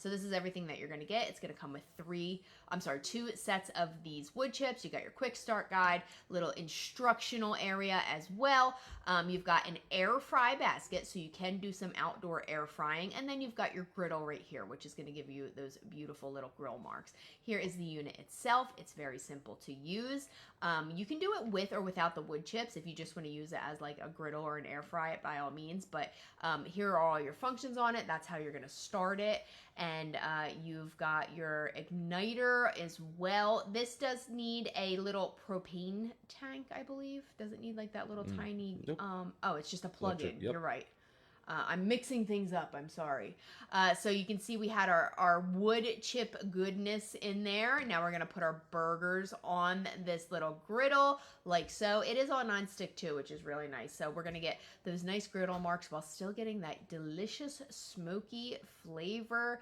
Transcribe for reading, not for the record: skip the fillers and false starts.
So this is everything that you're gonna get. It's gonna come with two sets of these wood chips. You got your quick start guide, little instructional area as well. You've got an air fry basket, so you can do some outdoor air frying. And then you've got your griddle right here, which is gonna give you those beautiful little grill marks. Here is the unit itself. It's very simple to use. You can do it with or without the wood chips if you just want to use it as like a griddle or an air fry, it by all means. But here are all your functions on it. That's how you're going to start it. And you've got your igniter as well. This does need a little propane tank, I believe. Does it need like that little tiny? Nope. Oh, it's just a plug-in. Yep. You're right. I'm mixing things up. I'm sorry. So you can see we had our wood chip goodness in there. Now we're going to put our burgers on this little griddle like so. It is on nonstick too, which is really nice. So we're going to get those nice griddle marks while still getting that delicious smoky flavor.